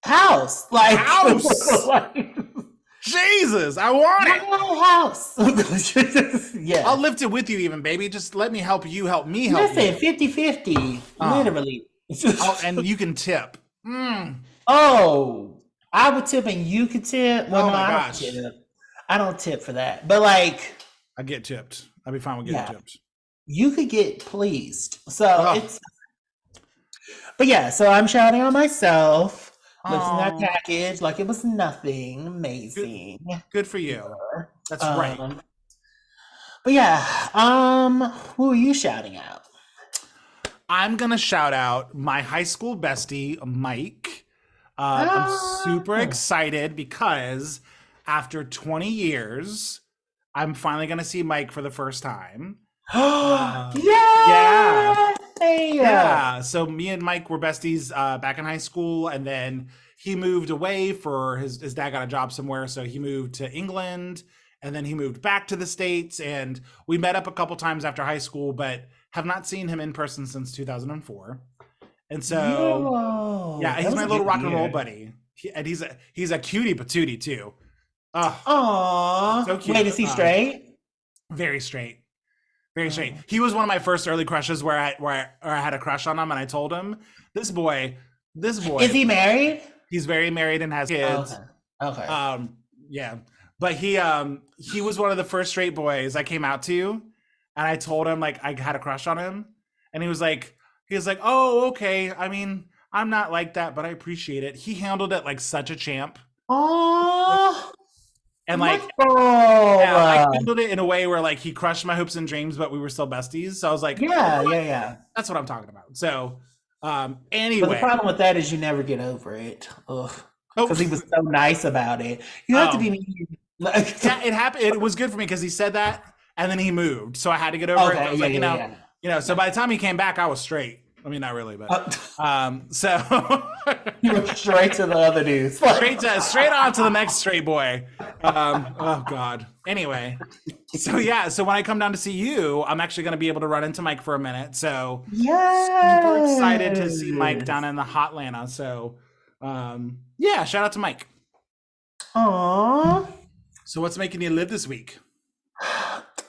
house. Like, House. like Jesus. I want it. my house. I'll Yes. lift it with you, even, baby. Just let me help you help me help Listen, you. 50-50. Oh, Literally. and you can tip. Mm. Oh, I would tip and you could tip. Well, Oh no, my I don't gosh. tip. I don't tip for that. But like, I get tipped. I'd be fine with getting yeah, tipped. you could get pleased. So Oh, it's, but yeah, so I'm shouting on myself, lifting that oh, package like it was nothing good, amazing. good for you. That's right. Um, but yeah, who are you shouting out? I'm gonna shout out my high school bestie, Mike. I'm super Ah, excited because after 20 years, I'm finally gonna see Mike for the first time. Uh, yeah, yeah. yeah. So me and Mike were besties back in high school, and then he moved away for his dad got a job somewhere, so he moved to England, and then he moved back to the States, and we met up a couple times after high school, but have not seen him in person since 2004. And so, Yo, yeah, that he's was my a little good rock and roll year. buddy, and he's a cutie patootie too. Oh, so Aw, wait, cute. is he straight? Very straight. Very straight. Oh. He was one of my first early crushes where I had a crush on him, and I told him, this Is boy, he married? he's very married and has Oh, kids. okay. Okay. Yeah, but he was one of the first straight boys I came out to, and I told him like I had a crush on him, and he was like, oh, okay. I mean, I'm not like that, but I appreciate it. He handled it like such a champ, Oh, and like yeah, I Michael. handled it in a way where like he crushed my hopes and dreams, but we were still besties. So I was like, you know Yeah, what? yeah, yeah. That's what I'm talking about. So But the anyway, problem with that is you never get over it. Ugh. oh Because he was so nice about it. You have to oh be mean. Like, yeah, it happened. It was good for me because he said that, and then he moved, so I had to get over it. I okay, was yeah, like, yeah, yeah. so Yeah. by the time he came back, I was straight. I mean, not really, but Uh, so you went straight to the other news. Like, straight on to the next straight boy. Oh God. Anyway, so yeah, so when I come down to see you, I'm actually going to be able to run into Mike for a minute. So super excited to see Mike down yes. in the hot Atlanta. So yeah, shout out to Mike. Aww. So what's making you live this week?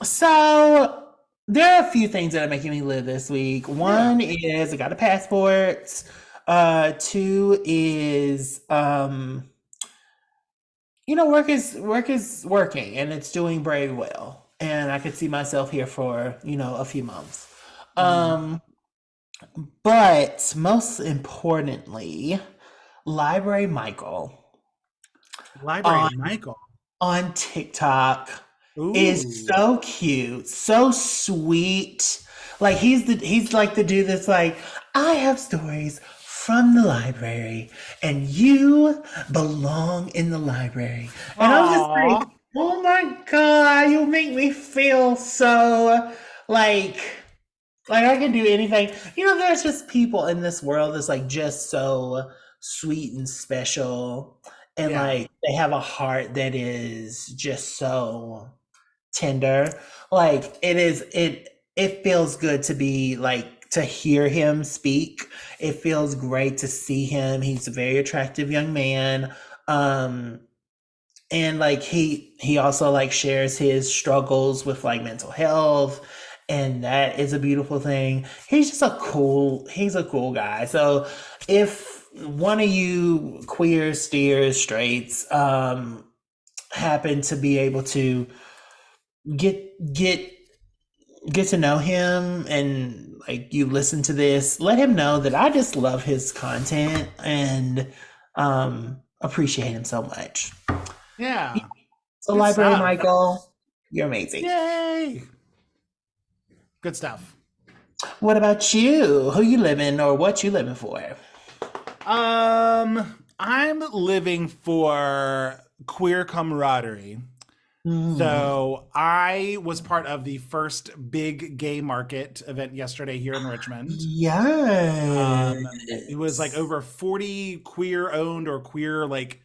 So there are a few things that are making me live this week. Yeah. One is I got a passport. Two is work is working and it's doing very well. And I could see myself here for, a few months. Mm. Um, but most importantly, Library Michael Library on Michael. on TikTok is Ooh. so cute, so sweet. Like he's like the dude that's like, I have stories from the library and you belong in the library. And I'm just like, Aww. oh my God, you make me feel so like I can do anything. There's just people in this world that's like just so sweet and special. And Yeah. like they have a heart that is just so tender. Like it feels good to be like to hear him speak. It feels great to see him. He's a very attractive young man. Um and like he also like shares his struggles with like mental health, and that is a beautiful thing. He's a cool guy. So if one of you queer steers straights happen to be able to get get to know him, and like you listen to this, let him know that I just love his content and appreciate him so much. Yeah. So, Good Library stuff. Michael, you're amazing. Yay. Good stuff. What about you? Who you living or what you living for? I'm living for queer camaraderie. Mm. So I was part of the first big gay market event yesterday here in Richmond. It was like Yes. over 40 queer owned or queer like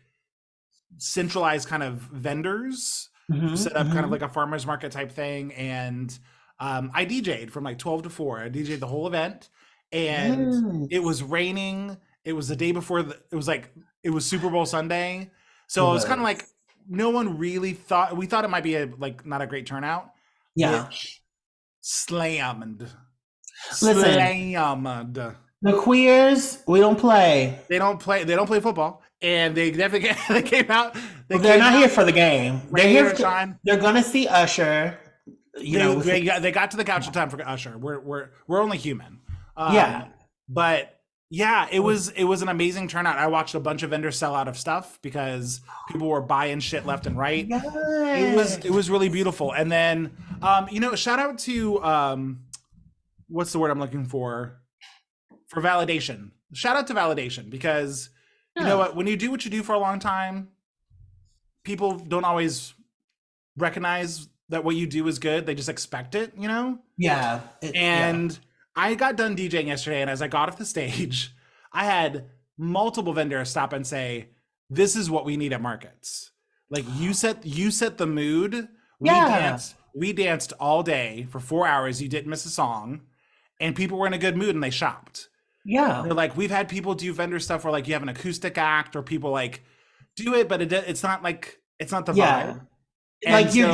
centralized kind of vendors who Hmm, set up kind of hmm. like a farmers market type thing. And I DJ'd from like 12 to 4. I DJ'd the whole event, and it Yes. was raining. It was the day before it was Super Bowl Sunday. It So it was kind of was. like no one really thought, we thought it might be like not a great turnout, Yeah. which slammed. Listen, Slammed. the queers, we don't play. They don't play football. And they definitely they They're came not here out for the game. rain or shine. They're gonna see Usher, with They got to the couch in time for Usher. We're only human. yeah. But yeah, it was an amazing turnout. I watched a bunch of vendors sell out of stuff because people were buying shit left and right. Yes. It was really beautiful. And then shout out to what's the word I'm looking for validation. Shout out to validation, because you know Yeah. what, when you do what you do for a long time, people don't always recognize that what you do is good. They just expect it. Yeah. Yeah. And I got done DJing yesterday, and as I got off the stage, I had multiple vendors stop and say, "This is what we need at markets. Like you set the mood. Yeah. We danced all day for 4 hours. You didn't miss a song, and people were in a good mood and they shopped." Yeah. They're like, "We've had people do vendor stuff where like you have an acoustic act, or people like do it, but it's not like it's not the vibe." Yeah. And Like so you're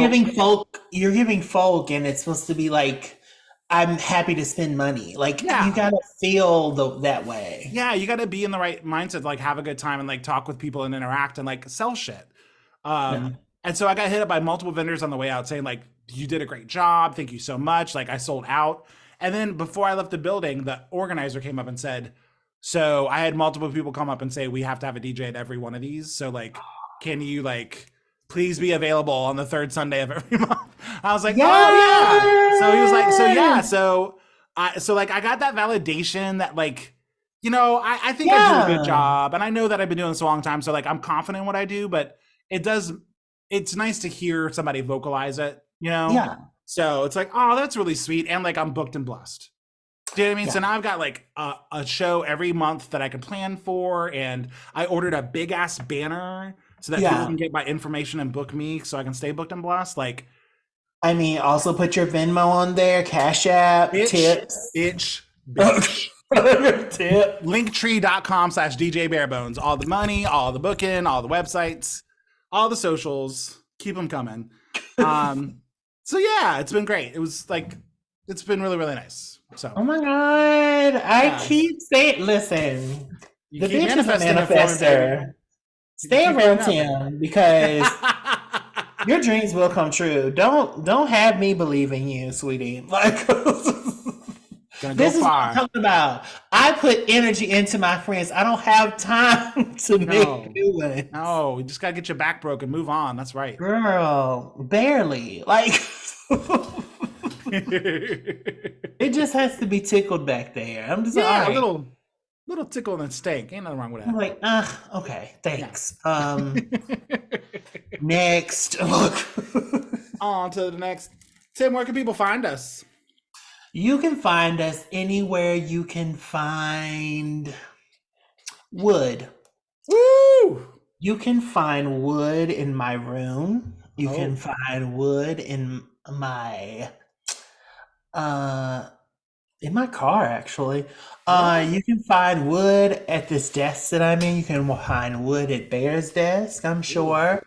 giving folk, and it's supposed to be like, I'm happy to spend money. Like you yeah, gotta feel that way. yeah, you got to be in the right mindset, like have a good time and like talk with people and interact and like sell shit. No. And so I got hit up by multiple vendors on the way out saying, like, you did a great job. Thank you so much. Like, I sold out. And then before I left the building, the organizer came up and said, so I had multiple people come up and say, we have to have a DJ at every one of these. So, like, can you, like, please be available on the third Sunday of every month? I was like, oh, yeah. So he was like, so, yeah. Yes. So like, I got that validation that, like, you know, I think I do a good Yeah. job. And I know that I've been doing this a long time. So, like, I'm confident in what I do, but it does it's nice to hear somebody vocalize it, you know? Yeah. So it's like, oh, that's really sweet. And like, I'm booked and blessed. Do you know what I mean? So Yeah. now I've got like a show every month that I can plan for. And I ordered a big ass banner so that people Yeah. can get my information and book me so I can stay booked and blessed. Like, I mean, also put your Venmo on there, Cash App, bitch, tips. bitch, bitch. Tip. Linktree.com/DJ Barebones. All the money, all the booking, all the websites, all the socials. Keep them coming. So yeah, it's been great. It was like, it's been really, really nice. So Oh my God. I yeah, keep saying, listen, you the keep bitch is a manifesting it for me, baby. manifester. You can Stay keep doing around that, baby. him because your dreams will come true. Don't have me believe in you, sweetie. Like Gonna go this is what I'm far. talking about. I put energy into my friends. I don't have time to make No, new ones. no, you just gotta get your back broken. Move on. That's right. Girl, barely. Like it just has to be tickled back there. I'm just like, all Yeah, a right. little tickle and steak. Ain't nothing wrong with I'm that. like, okay, Yeah. thanks. Next. Look. On to the next. Tim, where can people find us? You can find us anywhere you can find wood. Woo! You can find wood in my room. You can Oh, find wood my uh in my car actually. what? You can find wood at this desk that I'm in. You can find wood at Bear's desk, I'm Ooh. sure.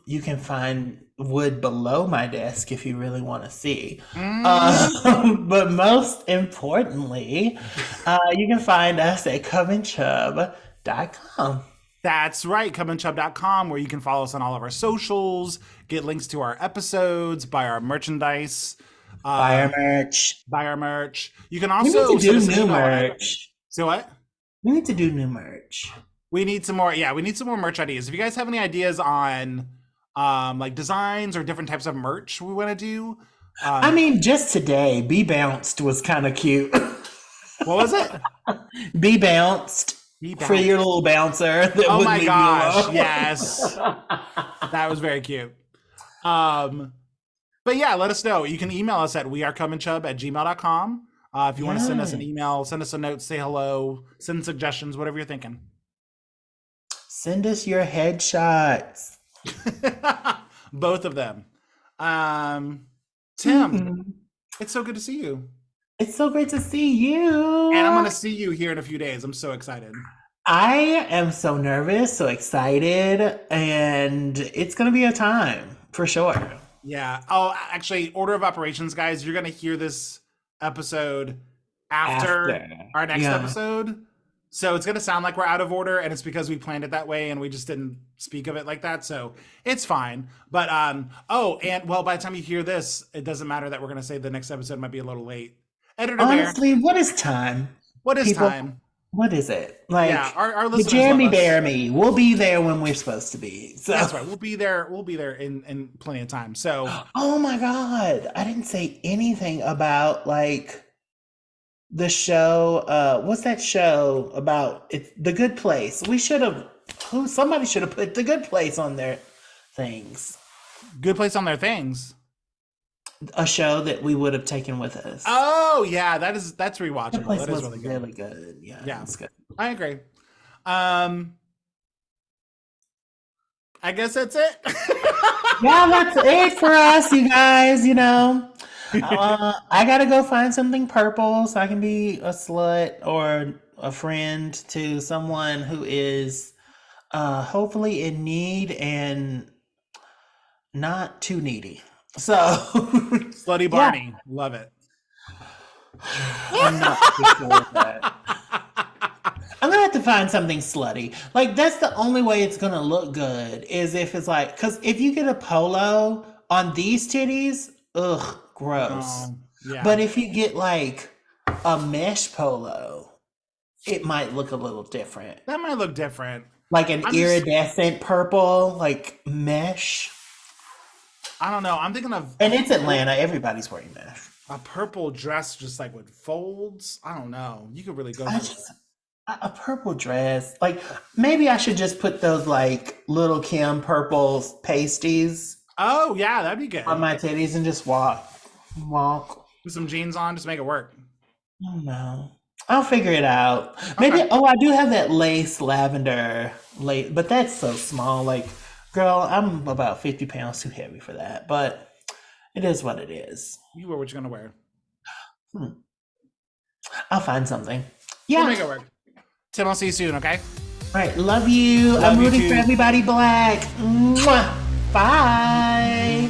You can find wood below my desk if you really want to see. Mm. But most importantly, you can find us at coveandchub.com. That's right, comeandchub.com, where you can follow us on all of our socials, get links to our episodes, buy our merchandise, Buy our uh, merch. buy our merch. You can We need to also send do us an new email at merch. so what? We need to do new merch. We need some more. Yeah, we need some more merch ideas. If you guys have any ideas on like designs or different types of merch we want to do, I um, mean, just today, Be Bounced was kind of cute. what was it? Be Bounced Be for your bounced. little bouncer that Oh wouldn't my leave you gosh, alone. yes, that was very cute. Um, but yeah, let us know. You can email us at wearecubandchub@gmail.com. If you want to send us an Yeah. email, send us a note, say hello, send suggestions, whatever you're thinking. Send us your headshots. Both of them. Um, Tim, Mhm. it's so good to see you. It's so great to see And I'm going you. to see you here in a few days. I'm so excited. I am so nervous, so excited, and it's going to be a time for sure. Yeah. Oh, actually, order of operations, guys. You're going to hear this episode after After. our next Yeah. episode. So it's going to sound like we're out of order, and it's because we planned it that way and we just didn't speak of it like that. So it's fine. But, oh, and well, by the time you hear this, it doesn't matter that we're going to say the next episode might be a little late. Editor Bear, Honestly, what is time? what is People, time? what is it? Yeah, Like, our the listeners love Jeremy us. Bear me. We'll be there when we're supposed to be. So, That's right. We'll be there. We'll be there in plenty of time. So oh my God. I didn't say anything about like the show. What's that show about? It's The Good Place. We should have, somebody should have put The Good Place on their things. good place on their things. A show that we would have taken with us. Oh yeah, that's That rewatchable. place That is was really good. really good. Yeah, Yeah, it's good. I agree. Um, I guess that's it. Yeah, that's it for us, you guys. I gotta go find something purple so I can be a slut or a friend to someone who is hopefully in need and not too needy. So, Slutty yeah, Barney, love it. I'm not too sure with that. I'm gonna have to find something slutty. Like that's the only way it's gonna look good is if it's like, because if you get a polo on these titties, ugh, gross. Oh, yeah. But if you get like a mesh polo, it might look a little different. That might look different. Like an I'm just, iridescent purple, like mesh. I don't know. I'm thinking of And it's Atlanta. Everybody's wearing mesh. a purple dress just like with folds. I don't know. You could really go I for just a purple dress. Like maybe I should just put those like little Kim purple pasties Oh, yeah, that'd be on good. my titties and just walk. With some jeans on, just make it work. I don't know. I'll figure it out. Okay. Maybe. Oh, I do have that lace lavender lace, but that's so small. Like, girl, I'm about 50 pounds too heavy for that. But it is what it is. You wear what you're gonna wear. Hmm. I'll find something. We'll Yeah. make it work. Tim, I'll see you soon, okay? All right. Love you. Love I'm you rooting for too. everybody black. Mwah. Bye.